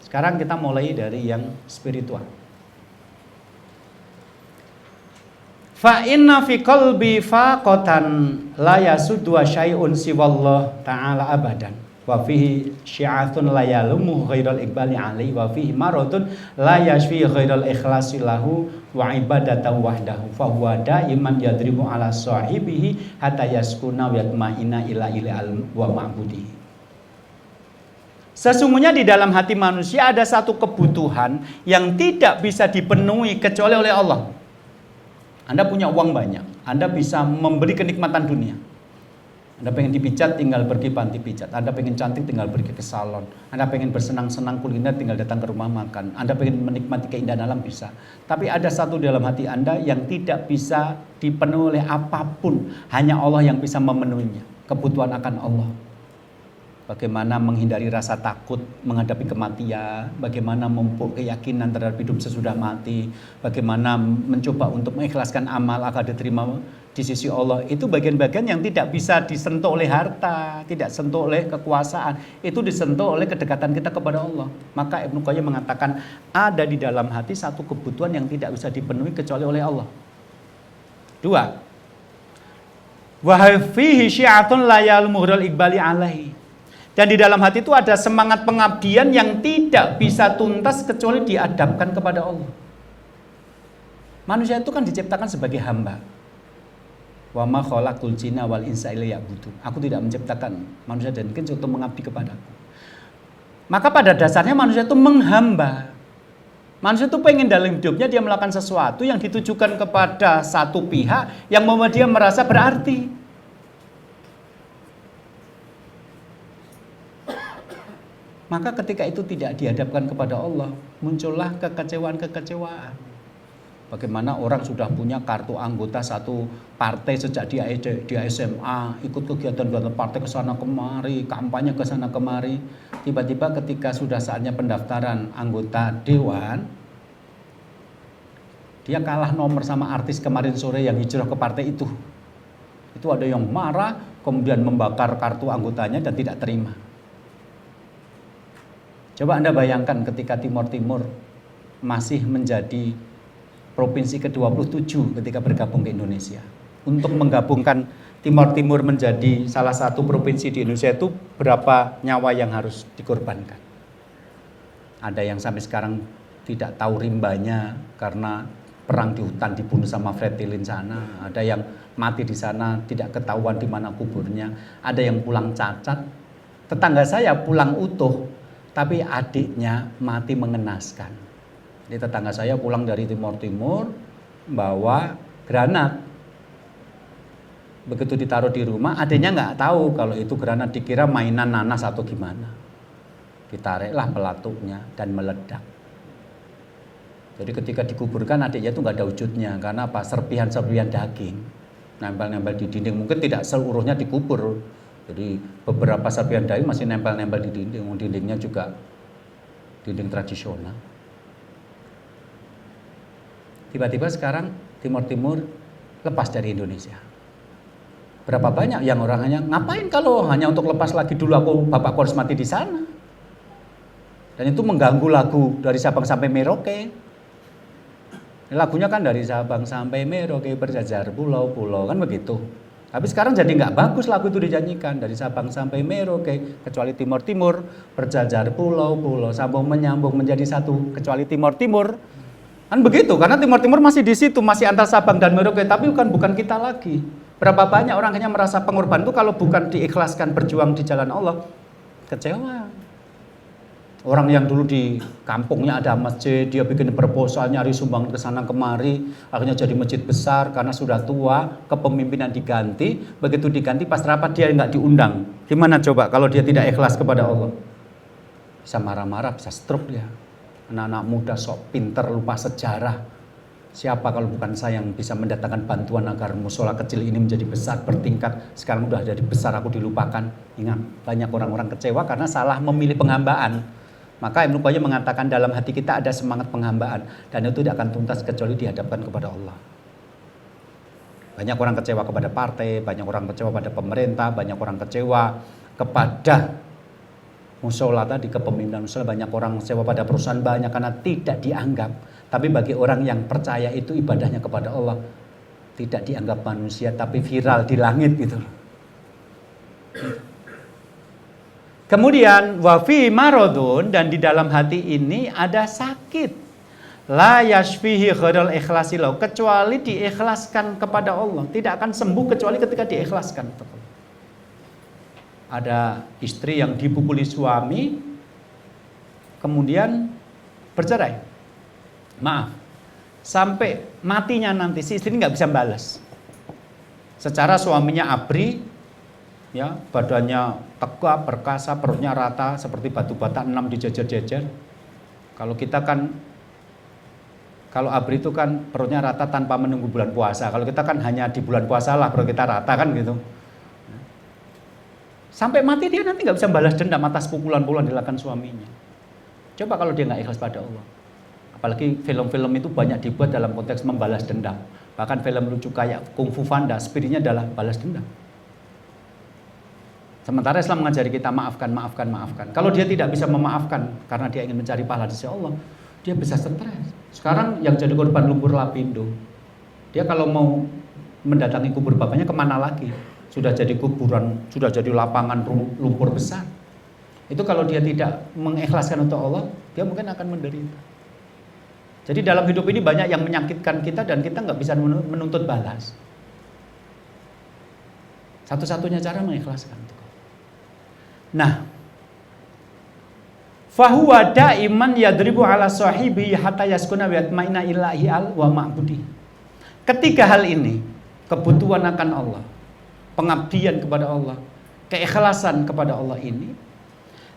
Sekarang kita mulai dari yang spiritual. Fa inna fi qalbi faqatan la yasuddu syai'un siwallah ta'ala abadan wa fihi syi'atun la yalumu ghairal iqbali alaihi wa fihi maradun la yashfi ghairal ikhlasi lahu wa ibadatan wahdahu fa huwa daiman yadribu ala sahibihi hatta yaskuna wa yatma'ina ila ilal wa ma'budihi. Sesungguhnya di dalam hati manusia ada satu kebutuhan yang tidak bisa dipenuhi kecuali oleh Allah. Anda punya uang banyak, Anda bisa membeli kenikmatan dunia. Anda pengen dipijat, tinggal pergi panti pijat. Anda pengen cantik, tinggal pergi ke salon. Anda pengen bersenang-senang kuliner, tinggal datang ke rumah makan. Anda pengen menikmati keindahan alam, bisa. Tapi ada satu dalam hati Anda yang tidak bisa dipenuhi oleh apapun. Hanya Allah yang bisa memenuhinya. Kebutuhan akan Allah. Bagaimana menghindari rasa takut menghadapi kematian, bagaimana memupuk keyakinan terhadap hidup sesudah mati, bagaimana mencoba untuk mengikhlaskan amal agar diterima di sisi Allah. Itu bagian-bagian yang tidak bisa disentuh oleh harta, tidak sentuh oleh kekuasaan, itu disentuh oleh kedekatan kita kepada Allah. Maka Ibnu Qayyim mengatakan ada di dalam hati satu kebutuhan yang tidak bisa dipenuhi kecuali oleh Allah. 2. Wa fihi syi'atun la yalmuhral iqbali alaihi. Dan di dalam hati itu ada semangat pengabdian yang tidak bisa tuntas kecuali dihadapkan kepada Allah. Manusia itu kan diciptakan sebagai hamba. Wa ma khalaqul jinna wal insa illa liya'budun. Aku tidak menciptakan manusia dan jin untuk mengabdi kepadaku. Maka pada dasarnya manusia itu menghamba. Manusia itu pengen dalam hidupnya dia melakukan sesuatu yang ditujukan kepada satu pihak yang membuat dia merasa berarti. Maka ketika itu tidak dihadapkan kepada Allah, muncullah kekecewaan-kekecewaan. Bagaimana orang sudah punya kartu anggota satu partai sejak dia SMA, ikut kegiatan partai ke sana kemari, kampanye ke sana kemari. Tiba-tiba ketika sudah saatnya pendaftaran anggota dewan, dia kalah nomor sama artis kemarin sore yang hijrah ke partai itu. Itu ada yang marah, kemudian membakar kartu anggotanya dan tidak terima. Coba Anda bayangkan ketika Timor Timur masih menjadi provinsi ke-27 ketika bergabung ke Indonesia. Untuk menggabungkan Timor Timur menjadi salah satu provinsi di Indonesia itu berapa nyawa yang harus dikorbankan. Ada yang sampai sekarang tidak tahu rimbanya karena perang di hutan dibunuh sama Fretilin sana. Ada yang mati di sana tidak ketahuan di mana kuburnya. Ada yang pulang cacat. Tetangga saya pulang utuh. Tapi adiknya mati mengenaskan. Jadi tetangga saya pulang dari Timor Timur bawa granat. Begitu ditaruh di rumah, adiknya nggak tahu kalau itu granat, dikira mainan nanas atau gimana. Ditariklah pelatuknya dan meledak. Jadi ketika dikuburkan adiknya itu nggak ada wujudnya karena apa? Serpihan-serpihan daging nempel-nempel di dinding. Mungkin tidak seluruhnya dikubur. Jadi beberapa serpihan daging masih nempel-nempel di dinding. Dindingnya juga dinding tradisional. Tiba-tiba sekarang Timor Timur lepas dari Indonesia. Berapa banyak yang orangnya ngapain kalau hanya untuk lepas lagi dulu bapakku harus mati di sana. Dan itu mengganggu lagu dari Sabang sampai Merauke. Lagunya kan dari Sabang sampai Merauke berjajar pulau-pulau kan begitu. Tapi sekarang jadi nggak bagus lagu itu dinyanyikan dari Sabang sampai Merauke kecuali Timor Timur berjajar pulau-pulau sambung menyambung menjadi satu kecuali Timor Timur kan begitu karena Timor Timur masih di situ masih antar Sabang dan Merauke tapi bukan kita lagi. Berapa banyak orang hanya merasa pengorbanan itu kalau bukan diikhlaskan berjuang di jalan Allah kecewa. Orang yang dulu di kampungnya ada masjid, dia bikin proposal nyari sumbang ke sana kemari, akhirnya jadi masjid besar karena sudah tua, kepemimpinan diganti, begitu diganti pas rapat dia nggak diundang. Gimana coba kalau dia tidak ikhlas kepada Allah? Bisa marah-marah, bisa stroke dia. Anak-anak muda sok pinter, lupa sejarah. Siapa kalau bukan saya yang bisa mendatangkan bantuan agar musola kecil ini menjadi besar bertingkat. Sekarang udah jadi besar aku dilupakan. Ingat, banyak orang-orang kecewa karena salah memilih penghambaan. Maka Ibnu Qayyim mengatakan dalam hati kita ada semangat penghambaan dan itu tidak akan tuntas kecuali dihadapkan kepada Allah. Banyak orang kecewa kepada partai, banyak orang kecewa pada pemerintah, banyak orang kecewa kepada musola tadi, kepemimpinan musola, banyak orang sewa pada perusahaan banyak karena tidak dianggap. Tapi bagi orang yang percaya itu ibadahnya kepada Allah, tidak dianggap manusia tapi viral di langit gitu. Kemudian wafi marodun, dan di dalam hati ini ada sakit. La yashfihi ghairal ikhlasilau, kecuali diikhlaskan kepada Allah. Tidak akan sembuh kecuali ketika diikhlaskan. Ada istri yang dipukuli suami, kemudian bercerai. Maaf, sampai matinya nanti si istri nggak bisa balas. Secara suaminya abri, ya, badannya tegap, perkasa, perutnya rata seperti batu bata 6 dijejer-jejer. Kalau kita kan, kalau abri itu kan perutnya rata tanpa menunggu bulan puasa. Kalau kita kan hanya di bulan puasa lah perut kita rata kan gitu. Sampai mati dia nanti nggak bisa balas dendam atas pukulan-pukulan dilakukan suaminya. Coba kalau dia nggak ikhlas pada Allah. Apalagi film-film itu banyak dibuat dalam konteks membalas dendam. Bahkan film lucu kayak Kung Fu Panda, spiritnya adalah balas dendam. Sementara Islam mengajari kita maafkan, maafkan, maafkan. Kalau dia tidak bisa memaafkan karena dia ingin mencari pahala di sisi Allah, dia bisa stres. Sekarang yang jadi korban lumpur lapindo, dia kalau mau mendatangi kubur bapaknya kemana lagi? Sudah jadi kuburan, sudah jadi lapangan lumpur besar. Itu kalau dia tidak mengikhlaskan untuk Allah, dia mungkin akan menderita. Jadi dalam hidup ini banyak yang menyakitkan kita dan kita nggak bisa menuntut balas. Satu-satunya cara mengikhlaskan. Nah, fahuwa daiman yadribu ala sahibi hatta yaskuna wa yatma'inna ilahi al wa ma'budi. Ketiga hal ini, kebutuhan akan Allah, pengabdian kepada Allah, keikhlasan kepada Allah ini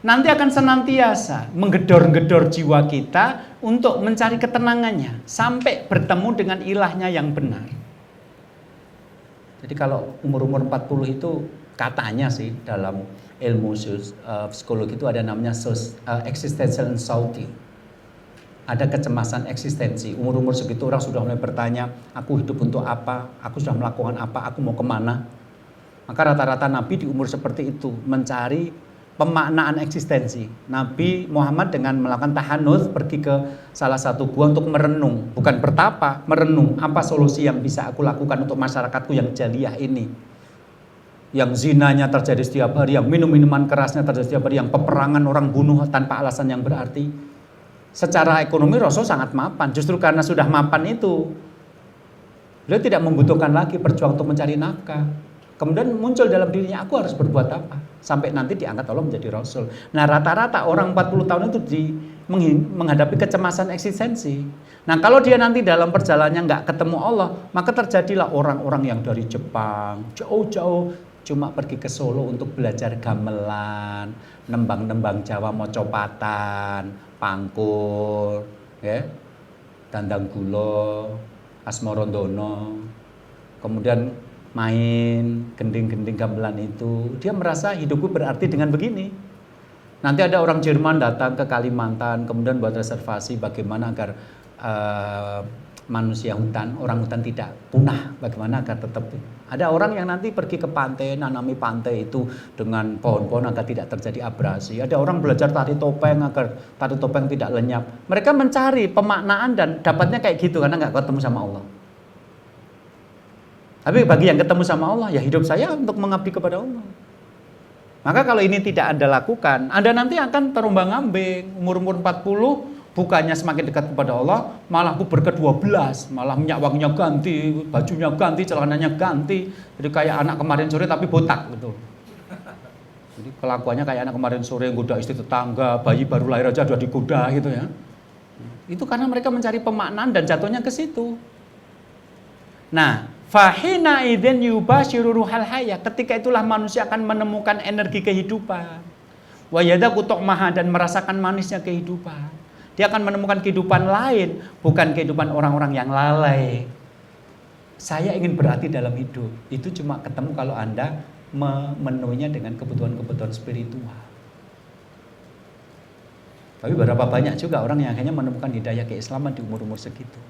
nanti akan senantiasa menggedor-gedor jiwa kita untuk mencari ketenangannya sampai bertemu dengan ilahnya yang benar. Jadi kalau umur-umur 40 itu katanya sih dalam ilmu psikologi itu ada namanya existential anxiety. Ada kecemasan eksistensi. Umur-umur segitu orang sudah mulai bertanya, aku hidup untuk apa? Aku sudah melakukan apa? Aku mau kemana? Maka rata-rata Nabi di umur seperti itu mencari pemaknaan eksistensi. Nabi Muhammad dengan melakukan tahannuts pergi ke salah satu gua untuk merenung, bukan bertapa, merenung apa solusi yang bisa aku lakukan untuk masyarakatku yang jaliah ini. Yang zinanya terjadi setiap hari, yang minum-minuman kerasnya terjadi setiap hari, yang peperangan orang bunuh tanpa alasan yang berarti. Secara ekonomi Rasul sangat mapan, justru karena sudah mapan itu beliau tidak membutuhkan lagi berjuang untuk mencari nafkah. Kemudian muncul dalam dirinya, aku harus berbuat apa? Sampai nanti diangkat Allah menjadi Rasul. Nah rata-rata orang 40 tahun itu menghadapi kecemasan eksistensi. Nah kalau dia nanti dalam perjalanannya nggak ketemu Allah, maka terjadilah orang-orang yang dari Jepang, jauh-jauh, cuma pergi ke Solo untuk belajar gamelan, nembang-nembang Jawa, mocopatan, pangkur, ya, dandang gulo, asmorondono, kemudian main gending-gending gamelan itu. Dia merasa hidupku berarti dengan begini. Nanti ada orang Jerman datang ke Kalimantan, kemudian buat reservasi bagaimana agar manusia hutan, orang hutan tidak punah, bagaimana agar tetap. Ada orang yang nanti pergi ke pantai, nanami pantai itu dengan pohon-pohon agar tidak terjadi abrasi. Ada orang belajar tari topeng agar tari topeng tidak lenyap. Mereka mencari pemaknaan dan dapatnya kayak gitu karena nggak ketemu sama Allah. Tapi bagi yang ketemu sama Allah, ya hidup saya untuk mengabdi kepada Allah. Maka kalau ini tidak Anda lakukan, Anda nanti akan terombang-ambing. Umur-umur 40, bukannya semakin dekat kepada Allah, malah puber ke-12, malah minyak wanginya ganti, bajunya ganti, celananya ganti. Jadi kayak anak kemarin sore tapi botak gitu. Jadi kelakuannya kayak anak kemarin sore yang goda istri tetangga, bayi baru lahir aja sudah digoda gitu ya. Itu karena mereka mencari pemaknaan dan jatuhnya ke situ. Nah, fahina idzin yubashiru ruhal hayah, ketika itulah manusia akan menemukan energi kehidupan. Wa yadaku tu'maha, dan merasakan manisnya kehidupan. Dia akan menemukan kehidupan lain, bukan kehidupan orang-orang yang lalai. Saya ingin berarti dalam hidup. Itu cuma ketemu kalau Anda memenuhinya dengan kebutuhan-kebutuhan spiritual. Tapi berapa banyak juga orang yang akhirnya menemukan hidayah keislaman di umur-umur segitu.